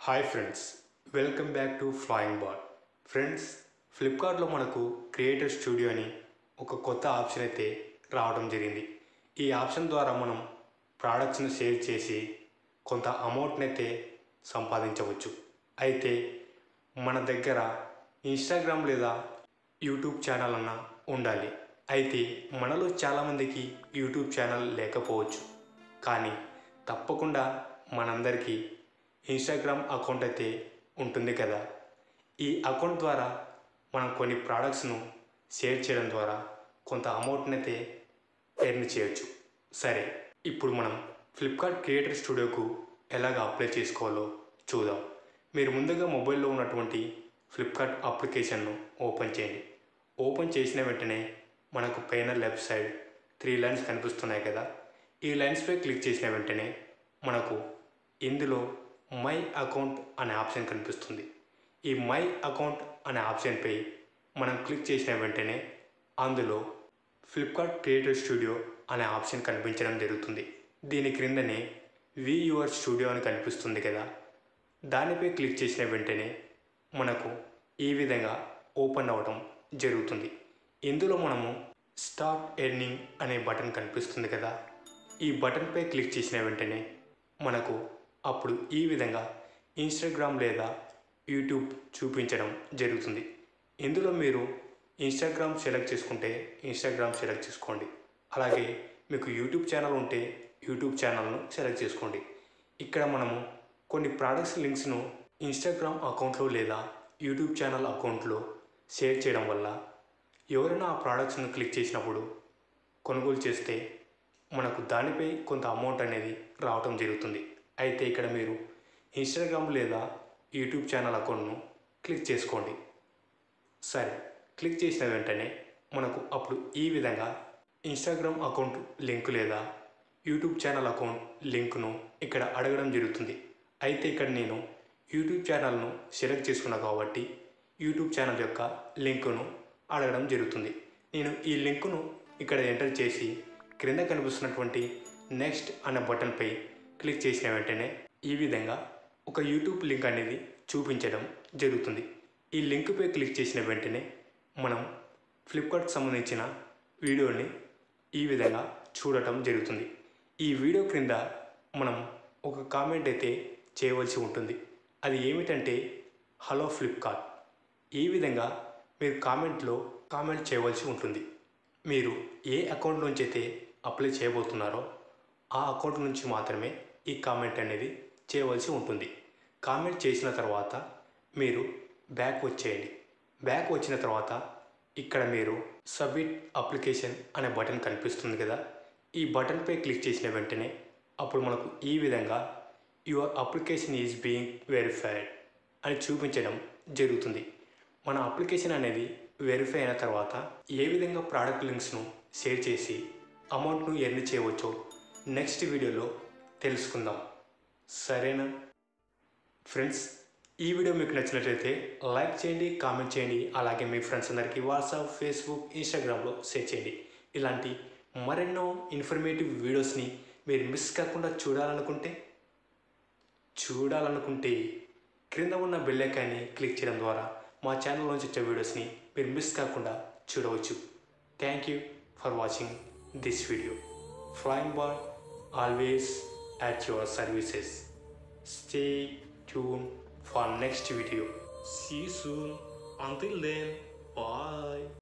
Hi friends, welcome back to flying board. Friends, ఫ్లిప్కార్ట్లో మనకు creator studio అని ఒక కొత్త ఆప్షన్ అయితే రావడం జరిగింది. ఈ ఆప్షన్ ద్వారా మనం ప్రోడక్ట్స్ని సేవ్ చేసి కొంత అమౌంట్ని అయితే సంపాదించవచ్చు. అయితే మన దగ్గర ఇన్స్టాగ్రామ్ లేదా యూట్యూబ్ ఛానల్ అన్న ఉండాలి. అయితే మనలో చాలామందికి యూట్యూబ్ ఛానల్ లేకపోవచ్చు, కానీ తప్పకుండా మనందరికీ ఇన్స్టాగ్రామ్ అకౌంట్ అయితే ఉంటుంది కదా. ఈ అకౌంట్ ద్వారా మనం కొన్ని ప్రోడక్ట్స్ను షేర్ చేయడం ద్వారా కొంత అమౌంట్ని అయితే ఎర్న్ చేయొచ్చు. సరే, ఇప్పుడు మనం ఫ్లిప్కార్ట్ క్రియేటర్ స్టూడియోకు ఎలాగ అప్లై చేసుకోవాలో చూద్దాం. మీరు ముందుగా మొబైల్లో ఉన్నటువంటి ఫ్లిప్కార్ట్ అప్లికేషన్ను ఓపెన్ చేయండి. ఓపెన్ చేసిన వెంటనే మనకు పైన లెఫ్ట్ సైడ్ 3 లైన్స్ కనిపిస్తున్నాయి కదా. ఈ లైన్స్పై క్లిక్ చేసిన వెంటనే మనకు ఇందులో మై అకౌంట్ అనే ఆప్షన్ కనిపిస్తుంది. ఈ మై అకౌంట్ అనే ఆప్షన్పై మనం క్లిక్ చేసిన వెంటనే అందులో ఫ్లిప్కార్ట్ క్రియేటర్ స్టూడియో అనే ఆప్షన్ కనిపించడం జరుగుతుంది. దీని క్రిందనే వి యువర్ స్టూడియో అని కనిపిస్తుంది కదా. దానిపై క్లిక్ చేసిన వెంటనే మనకు ఈ విధంగా ఓపెన్ అవ్వడం జరుగుతుంది. ఇందులో మనము స్టార్ట్ ఎర్నింగ్ అనే బటన్ కనిపిస్తుంది కదా. ఈ బటన్పై క్లిక్ చేసిన వెంటనే మనకు అప్పుడు ఈ విధంగా ఇన్స్టాగ్రామ్ లేదా యూట్యూబ్ చూపించడం జరుగుతుంది. ఇందులో మీరు ఇన్స్టాగ్రామ్ సెలెక్ట్ చేసుకుంటే ఇన్స్టాగ్రామ్ సెలెక్ట్ చేసుకోండి. అలాగే మీకు యూట్యూబ్ ఛానల్ ఉంటే యూట్యూబ్ ఛానల్ను సెలెక్ట్ చేసుకోండి. ఇక్కడ మనము కొన్ని ప్రోడక్ట్స్ లింక్స్ను ఇన్స్టాగ్రామ్ అకౌంట్లో లేదా యూట్యూబ్ ఛానల్ అకౌంట్లో షేర్ చేయడం వల్ల ఎవరైనా ఆ ప్రోడక్ట్స్ను క్లిక్ చేసినప్పుడు కొనుగోలు చేస్తే మనకు దానిపై కొంత అమౌంట్ అనేది రావడం జరుగుతుంది. అయితే ఇక్కడ మీరు ఇన్స్టాగ్రామ్ లేదా యూట్యూబ్ ఛానల్ అకౌంట్ను క్లిక్ చేసుకోండి. సరే, క్లిక్ చేసిన వెంటనే మనకు అప్పుడు ఈ విధంగా ఇన్స్టాగ్రామ్ అకౌంట్ లింక్ లేదా యూట్యూబ్ ఛానల్ అకౌంట్ లింక్ను ఇక్కడ అడగడం జరుగుతుంది. అయితే ఇక్కడ నేను యూట్యూబ్ ఛానల్ను సెలెక్ట్ చేసుకున్నా కాబట్టి యూట్యూబ్ ఛానల్ యొక్క లింకును అడగడం జరుగుతుంది. నేను ఈ లింకును ఇక్కడ ఎంటర్ చేసి క్రింద కనిపిస్తున్నటువంటి నెక్స్ట్ అనే బటన్పై క్లిక్ చేసిన వెంటనే ఈ విధంగా ఒక యూట్యూబ్ లింక్ అనేది చూపించడం జరుగుతుంది. ఈ లింక్పై క్లిక్ చేసిన వెంటనే మనం ఫ్లిప్కార్ట్కి సంబంధించిన వీడియోని ఈ విధంగా చూడటం జరుగుతుంది. ఈ వీడియో క్రింద మనం ఒక కామెంట్ అయితే చేయవలసి ఉంటుంది. అది ఏమిటంటే హలో ఫ్లిప్కార్ట్. ఈ విధంగా మీరు కామెంట్ చేయవలసి ఉంటుంది. మీరు ఏ అకౌంట్ నుంచి అయితే అప్లై చేయబోతున్నారో ఆ అకౌంట్ నుంచి మాత్రమే ఈ కామెంట్ అనేది చేయవలసి ఉంటుంది. కామెంట్ చేసిన తర్వాత మీరు బ్యాక్ వచ్చేయండి. బ్యాక్ వచ్చిన తర్వాత ఇక్కడ మీరు సబ్మిట్ అప్లికేషన్ అనే బటన్ కనిపిస్తుంది కదా. ఈ బటన్పై క్లిక్ చేసిన వెంటనే అప్పుడు మనకు ఈ విధంగా your application is being verified అని చూపించడం జరుగుతుంది. మన అప్లికేషన్ అనేది వెరిఫై అయిన తర్వాత ఏ విధంగా ప్రోడక్ట్ లింక్స్ను షేర్ చేసి అమౌంట్ను ఎర్న్ చేయవచ్చో నెక్స్ట్ వీడియోలో తెలుసుకుందాం. సరేనా ఫ్రెండ్స్, ఈ వీడియో మీకు నచ్చినట్లయితే లైక్ చేయండి, కామెంట్ చేయండి. అలాగే మీ ఫ్రెండ్స్ అందరికీ వాట్సాప్, ఫేస్బుక్, ఇన్స్టాగ్రామ్లో షేర్ చేయండి. ఇలాంటి మరెన్నో ఇన్ఫర్మేటివ్ వీడియోస్ని మీరు మిస్ కాకుండా చూడాలనుకుంటే క్రింద ఉన్న బెల్ ఐకాన్ని క్లిక్ చేయడం ద్వారా మా ఛానల్లోంచి వచ్చే వీడియోస్ని మీరు మిస్ కాకుండా చూడవచ్చు. Thank you for watching this video. Flying Bird, always at your services. Stay tuned for next video. See you soon. Until then, bye.